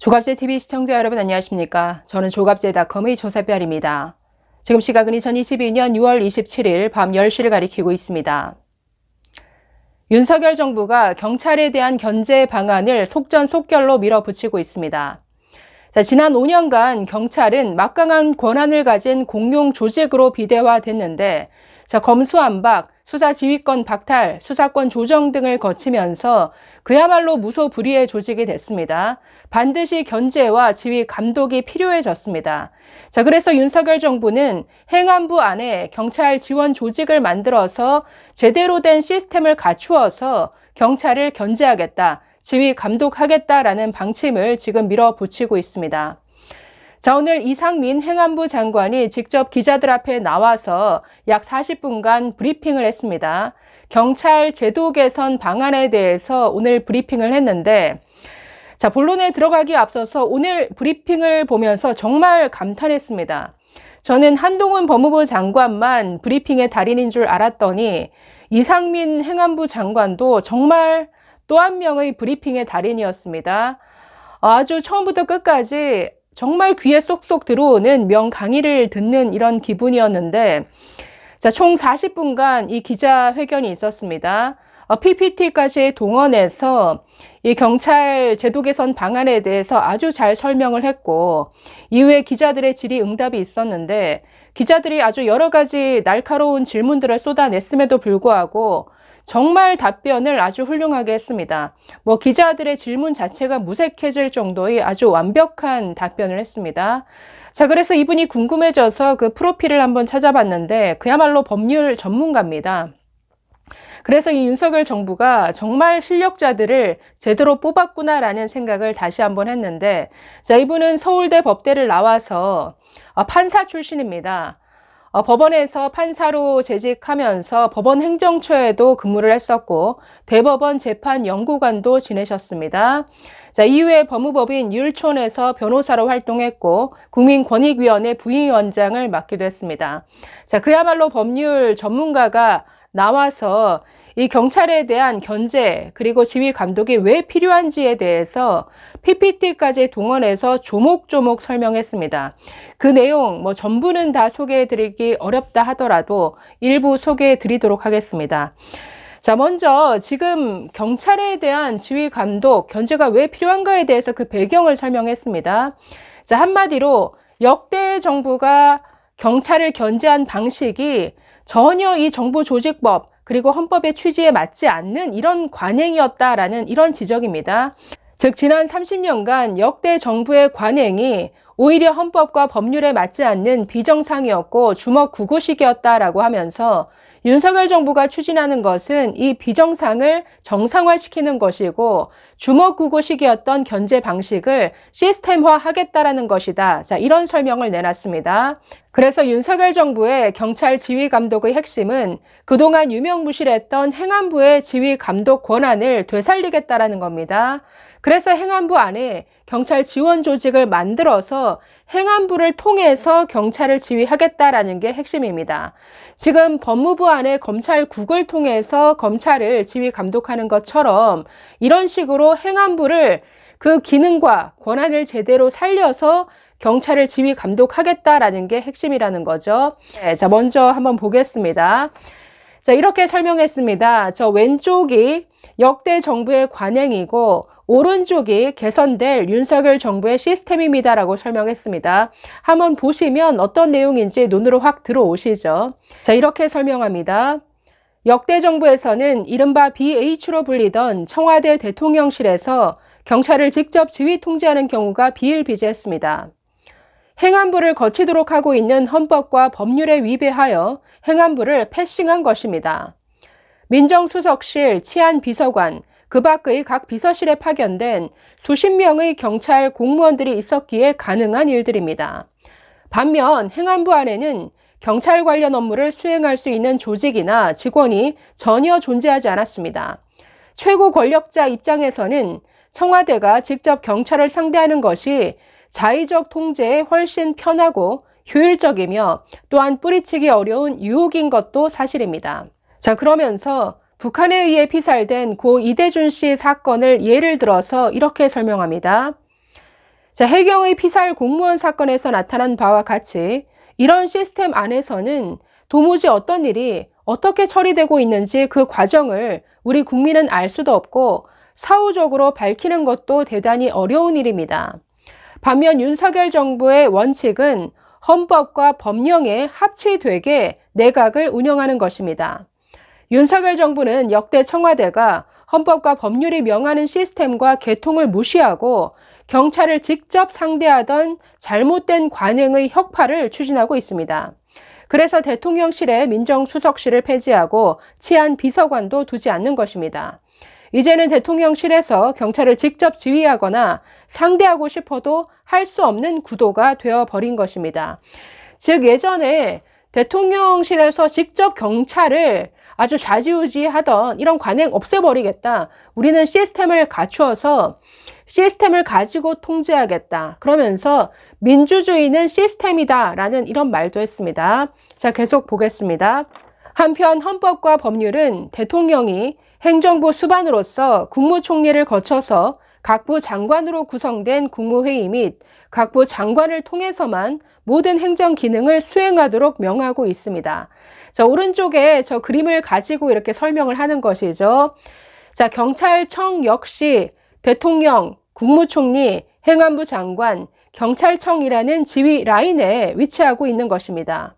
조갑제TV 시청자 여러분 안녕하십니까? 저는 조갑제닷컴의 조사별입니다. 지금 시각은 2022년 6월 27일 밤 10시를 가리키고 있습니다. 윤석열 정부가 경찰에 대한 견제 방안을 속전속결로 밀어붙이고 있습니다. 지난 5년간 경찰은 막강한 권한을 가진 공룡 조직으로 비대화됐는데 검수완박, 수사지휘권 박탈, 수사권 조정 등을 거치면서 그야말로 무소불위의 조직이 됐습니다. 반드시 견제와 지휘 감독이 필요해졌습니다. 그래서 윤석열 정부는 행안부 안에 경찰 지원 조직을 만들어서 제대로 된 시스템을 갖추어서 경찰을 견제하겠다, 지휘 감독하겠다라는 방침을 지금 밀어붙이고 있습니다. 오늘 이상민 행안부 장관이 직접 기자들 앞에 나와서 약 40분간 브리핑을 했습니다. 경찰 제도 개선 방안에 대해서 오늘 브리핑을 했는데, 본론에 들어가기 앞서서 오늘 브리핑을 보면서 정말 감탄했습니다. 저는 한동훈 법무부 장관만 브리핑의 달인인 줄 알았더니 이상민 행안부 장관도 정말 또 한 명의 브리핑의 달인이었습니다. 아주 처음부터 끝까지 정말 귀에 쏙쏙 들어오는 명강의를 듣는 이런 기분이었는데, 총 40분간 이 기자회견이 있었습니다. PPT까지 동원해서 이 경찰 제도 개선 방안에 대해서 아주 잘 설명을 했고, 이후에 기자들의 질의응답이 있었는데 기자들이 아주 여러 가지 날카로운 질문들을 쏟아냈음에도 불구하고 정말 답변을 아주 훌륭하게 했습니다. 기자들의 질문 자체가 무색해질 정도의 아주 완벽한 답변을 했습니다. 그래서 이분이 궁금해져서 그 프로필을 한번 찾아봤는데 그야말로 법률 전문가입니다. 그래서 이 윤석열 정부가 정말 실력자들을 제대로 뽑았구나라는 생각을 다시 한번 했는데, 이분은 서울대 법대를 나와서 판사 출신입니다. 법원에서 판사로 재직하면서 법원 행정처에도 근무를 했었고 대법원 재판연구관도 지내셨습니다. 이후에 법무법인 율촌에서 변호사로 활동했고 국민권익위원회 부위원장을 맡기도 했습니다. 그야말로 법률 전문가가 나와서 이 경찰에 대한 견제 그리고 지휘 감독이 왜 필요한지에 대해서 PPT까지 동원해서 조목조목 설명했습니다. 그 내용 전부는 다 소개해드리기 어렵다 하더라도 일부 소개해드리도록 하겠습니다. 먼저 지금 경찰에 대한 지휘 감독, 견제가 왜 필요한가에 대해서 그 배경을 설명했습니다. 한마디로 역대 정부가 경찰을 견제한 방식이 전혀 이 정부조직법 그리고 헌법의 취지에 맞지 않는 이런 관행이었다라는 이런 지적입니다. 즉 지난 30년간 역대 정부의 관행이 오히려 헌법과 법률에 맞지 않는 비정상이었고 주먹구구식이었다라고 하면서 윤석열 정부가 추진하는 것은 이 비정상을 정상화시키는 것이고 주먹구구식이었던 견제 방식을 시스템화하겠다라는 것이다. 이런 설명을 내놨습니다. 그래서 윤석열 정부의 경찰 지휘 감독의 핵심은 그동안 유명무실했던 행안부의 지휘 감독 권한을 되살리겠다라는 겁니다. 그래서 행안부 안에 경찰 지원 조직을 만들어서 행안부를 통해서 경찰을 지휘하겠다라는 게 핵심입니다. 지금 법무부 안에 검찰국을 통해서 검찰을 지휘 감독하는 것처럼 이런 식으로 행안부를 그 기능과 권한을 제대로 살려서 경찰을 지휘 감독하겠다라는 게 핵심이라는 거죠. 먼저 한번 보겠습니다. 이렇게 설명했습니다. 왼쪽이 역대 정부의 관행이고 오른쪽이 개선될 윤석열 정부의 시스템입니다라고 설명했습니다. 한번 보시면 어떤 내용인지 눈으로 확 들어오시죠. 이렇게 설명합니다. 역대 정부에서는 이른바 BH로 불리던 청와대 대통령실에서 경찰을 직접 지휘 통제하는 경우가 비일비재했습니다. 행안부를 거치도록 하고 있는 헌법과 법률에 위배하여 행안부를 패싱한 것입니다. 민정수석실, 치안비서관, 그 밖의 각 비서실에 파견된 수십 명의 경찰 공무원들이 있었기에 가능한 일들입니다. 반면 행안부 안에는 경찰 관련 업무를 수행할 수 있는 조직이나 직원이 전혀 존재하지 않았습니다. 최고 권력자 입장에서는 청와대가 직접 경찰을 상대하는 것이 자의적 통제에 훨씬 편하고 효율적이며 또한 뿌리치기 어려운 유혹인 것도 사실입니다. 그러면서 북한에 의해 피살된 고 이대준 씨 사건을 예를 들어서 이렇게 설명합니다. 자, 해경의 피살 공무원 사건에서 나타난 바와 같이 이런 시스템 안에서는 도무지 어떤 일이 어떻게 처리되고 있는지 그 과정을 우리 국민은 알 수도 없고 사후적으로 밝히는 것도 대단히 어려운 일입니다. 반면 윤석열 정부의 원칙은 헌법과 법령에 합치되게 내각을 운영하는 것입니다. 윤석열 정부는 역대 청와대가 헌법과 법률이 명하는 시스템과 계통을 무시하고 경찰을 직접 상대하던 잘못된 관행의 혁파를 추진하고 있습니다. 그래서 대통령실에 민정수석실을 폐지하고 치안비서관도 두지 않는 것입니다. 이제는 대통령실에서 경찰을 직접 지휘하거나 상대하고 싶어도 할 수 없는 구도가 되어버린 것입니다. 즉 예전에 대통령실에서 직접 경찰을 아주 좌지우지하던 이런 관행 없애버리겠다. 우리는 시스템을 갖추어서 시스템을 가지고 통제하겠다. 그러면서 민주주의는 시스템이다 라는 이런 말도 했습니다. 자, 계속 보겠습니다. 한편 헌법과 법률은 대통령이 행정부 수반으로서 국무총리를 거쳐서 각부 장관으로 구성된 국무회의 및 각부 장관을 통해서만 모든 행정 기능을 수행하도록 명하고 있습니다. 자, 오른쪽에 저 그림을 가지고 이렇게 설명을 하는 것이죠. 자, 경찰청 역시 대통령, 국무총리, 행안부 장관, 경찰청이라는 지휘 라인에 위치하고 있는 것입니다.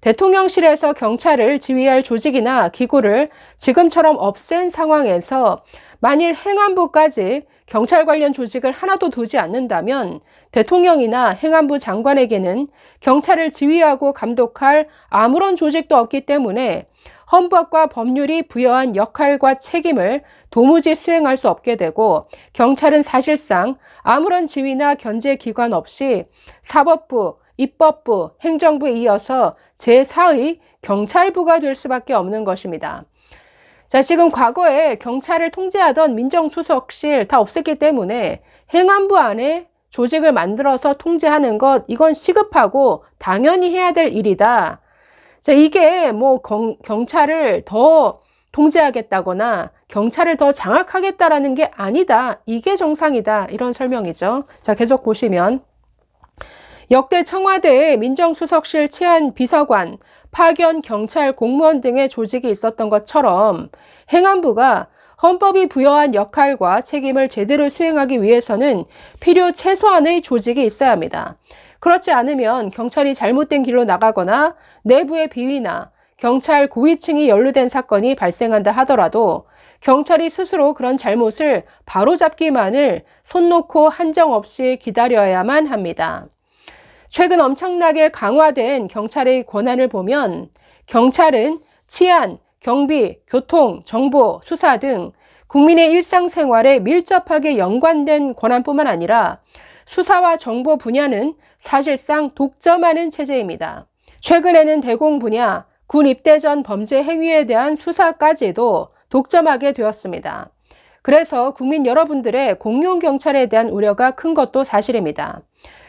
대통령실에서 경찰을 지휘할 조직이나 기구를 지금처럼 없앤 상황에서 만일 행안부까지 경찰 관련 조직을 하나도 두지 않는다면 대통령이나 행안부 장관에게는 경찰을 지휘하고 감독할 아무런 조직도 없기 때문에 헌법과 법률이 부여한 역할과 책임을 도무지 수행할 수 없게 되고 경찰은 사실상 아무런 지휘나 견제 기관 없이 사법부, 입법부, 행정부에 이어서 제4의 경찰부가 될 수밖에 없는 것입니다. 자, 지금 과거에 경찰을 통제하던 민정수석실 다 없앴기 때문에 행안부 안에 조직을 만들어서 통제하는 것, 이건 시급하고 당연히 해야 될 일이다. 자, 이게 뭐 경찰을 더 통제하겠다거나 경찰을 더 장악하겠다라는 게 아니다. 이게 정상이다. 이런 설명이죠. 자, 계속 보시면 역대 청와대의 민정수석실 치안비서관, 파견 경찰 공무원 등의 조직이 있었던 것처럼 행안부가 헌법이 부여한 역할과 책임을 제대로 수행하기 위해서는 필요 최소한의 조직이 있어야 합니다. 그렇지 않으면 경찰이 잘못된 길로 나가거나 내부의 비위나 경찰 고위층이 연루된 사건이 발생한다 하더라도 경찰이 스스로 그런 잘못을 바로잡기만을 손 놓고 한정없이 기다려야만 합니다. 최근 엄청나게 강화된 경찰의 권한을 보면 경찰은 치안, 경비, 교통, 정보, 수사 등 국민의 일상생활에 밀접하게 연관된 권한뿐만 아니라 수사와 정보 분야는 사실상 독점하는 체제입니다. 최근에는 대공 분야, 군 입대 전 범죄 행위에 대한 수사까지도 독점하게 되었습니다. 그래서 국민 여러분들의 공용 경찰에 대한 우려가 큰 것도 사실입니다.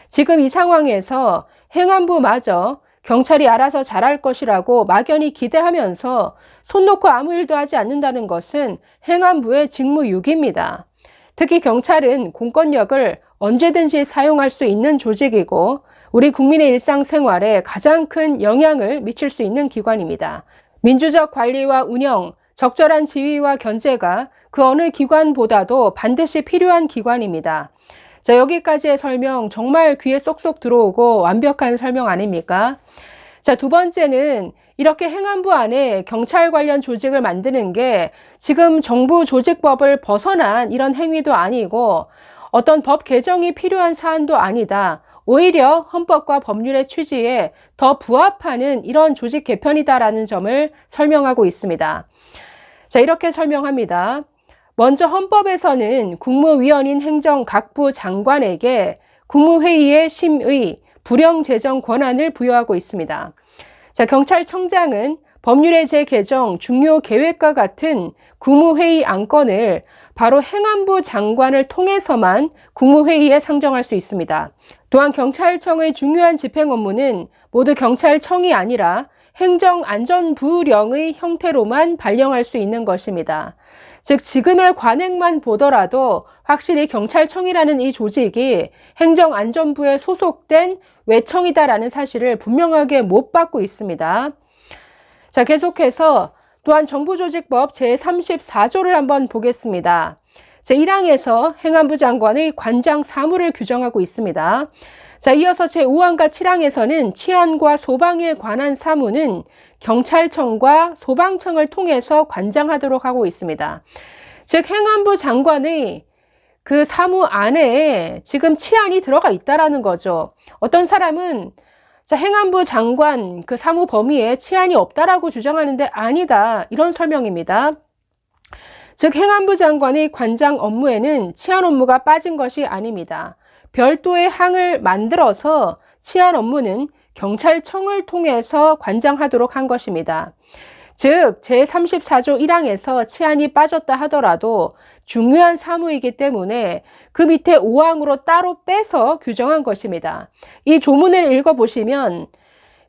지금 이 상황에서 행안부마저 경찰이 알아서 잘할 것이라고 막연히 기대하면서 손 놓고 아무 일도 하지 않는다는 것은 행안부의 직무유기입니다. 특히 경찰은 공권력을 언제든지 사용할 수 있는 조직이고 우리 국민의 일상생활에 가장 큰 영향을 미칠 수 있는 기관입니다. 민주적 관리와 운영, 적절한 지휘와 견제가 그 어느 기관보다도 반드시 필요한 기관입니다. 자, 여기까지의 설명 정말 귀에 쏙쏙 들어오고 완벽한 설명 아닙니까? 자, 두 번째는 이렇게 행안부 안에 경찰 관련 조직을 만드는 게 지금 정부 조직법을 벗어난 이런 행위도 아니고 어떤 법 개정이 필요한 사안도 아니다. 오히려 헌법과 법률의 취지에 더 부합하는 이런 조직 개편이다라는 점을 설명하고 있습니다. 자, 이렇게 설명합니다. 먼저 헌법에서는 국무위원인 행정각부 장관에게 국무회의의 심의, 불영제정 권한을 부여하고 있습니다. 자, 경찰청장은 법률의 재개정, 중요 계획과 같은 국무회의 안건을 바로 행안부 장관을 통해서만 국무회의에 상정할 수 있습니다. 또한 경찰청의 중요한 집행 업무는 모두 경찰청이 아니라 행정안전부령의 형태로만 발령할 수 있는 것입니다. 즉 지금의 관행만 보더라도 확실히 경찰청이라는 이 조직이 행정안전부에 소속된 외청이다라는 사실을 분명하게 못 받고 있습니다. 자, 계속해서 또한 정부조직법 제34조를 한번 보겠습니다. 제1항에서 행안부 장관의 관장 사무를 규정하고 있습니다. 자, 이어서 제5항과 7항에서는 치안과 소방에 관한 사무는 경찰청과 소방청을 통해서 관장하도록 하고 있습니다. 즉, 행안부 장관의 그 사무 안에 지금 치안이 들어가 있다라는 거죠. 어떤 사람은 행안부 장관 그 사무 범위에 치안이 없다라고 주장하는데 아니다, 이런 설명입니다. 즉, 행안부 장관의 관장 업무에는 치안 업무가 빠진 것이 아닙니다. 별도의 항을 만들어서 치안 업무는 경찰청을 통해서 관장하도록 한 것입니다. 즉, 제34조 1항에서 치안이 빠졌다 하더라도 중요한 사무이기 때문에 그 밑에 5항으로 따로 빼서 규정한 것입니다. 이 조문을 읽어보시면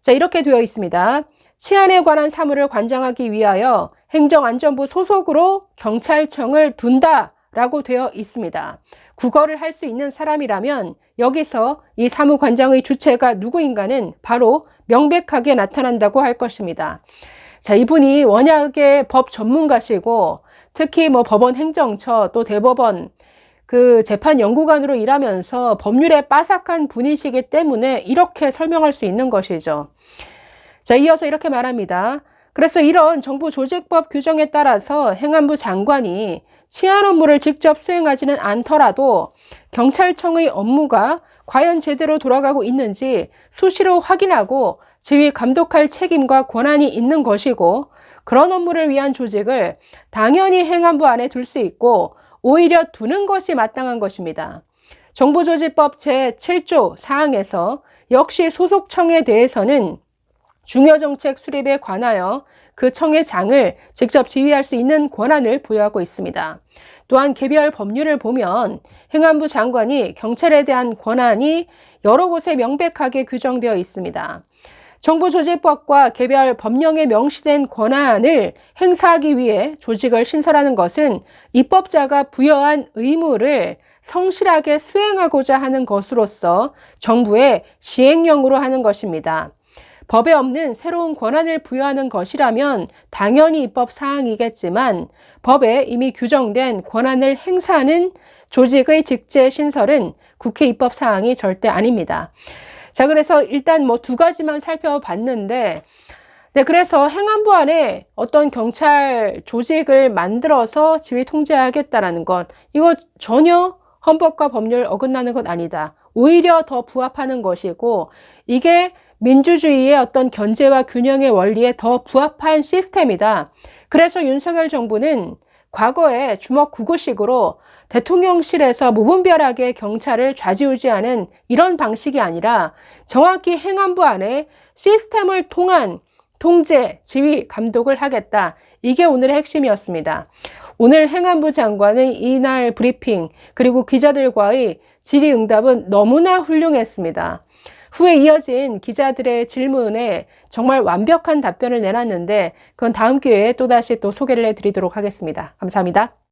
이렇게 되어 있습니다. 치안에 관한 사무를 관장하기 위하여 행정안전부 소속으로 경찰청을 둔다라고 되어 있습니다. 국어를 할 수 있는 사람이라면 여기서 이 사무관장의 주체가 누구인가는 바로 명백하게 나타난다고 할 것입니다. 자, 이분이 워낙에 법 전문가시고 특히 법원 행정처 또 대법원 그 재판 연구관으로 일하면서 법률에 빠삭한 분이시기 때문에 이렇게 설명할 수 있는 것이죠. 자, 이어서 이렇게 말합니다. 그래서 이런 정부 조직법 규정에 따라서 행안부 장관이 치안 업무를 직접 수행하지는 않더라도 경찰청의 업무가 과연 제대로 돌아가고 있는지 수시로 확인하고 지휘 감독할 책임과 권한이 있는 것이고, 그런 업무를 위한 조직을 당연히 행안부 안에 둘 수 있고 오히려 두는 것이 마땅한 것입니다. 정부조직법 제7조 4항에서 역시 소속청에 대해서는 중요정책 수립에 관하여 그 청의 장을 직접 지휘할 수 있는 권한을 부여하고 있습니다. 또한 개별 법률을 보면 행안부 장관이 경찰에 대한 권한이 여러 곳에 명백하게 규정되어 있습니다. 정부조직법과 개별 법령에 명시된 권한을 행사하기 위해 조직을 신설하는 것은 입법자가 부여한 의무를 성실하게 수행하고자 하는 것으로서 정부의 시행령으로 하는 것입니다. 법에 없는 새로운 권한을 부여하는 것이라면 당연히 입법 사항이겠지만 법에 이미 규정된 권한을 행사하는 조직의 직제 신설은 국회 입법 사항이 절대 아닙니다. 자, 그래서 일단 두 가지만 살펴봤는데, 그래서 행안부 안에 어떤 경찰 조직을 만들어서 지휘 통제하겠다라는 것, 이거 전혀 헌법과 법률 어긋나는 것 아니다. 오히려 더 부합하는 것이고, 이게 민주주의의 어떤 견제와 균형의 원리에 더 부합한 시스템이다. 그래서 윤석열 정부는 과거에 주먹구구식으로 대통령실에서 무분별하게 경찰을 좌지우지하는 이런 방식이 아니라 정확히 행안부 안에 시스템을 통한 통제, 지휘, 감독을 하겠다. 이게 오늘의 핵심이었습니다. 오늘 행안부 장관의 이날 브리핑 그리고 기자들과의 질의응답은 너무나 훌륭했습니다. 후에 이어진 기자들의 질문에 정말 완벽한 답변을 내놨는데 그건 다음 기회에 또다시 소개를 해드리도록 하겠습니다. 감사합니다.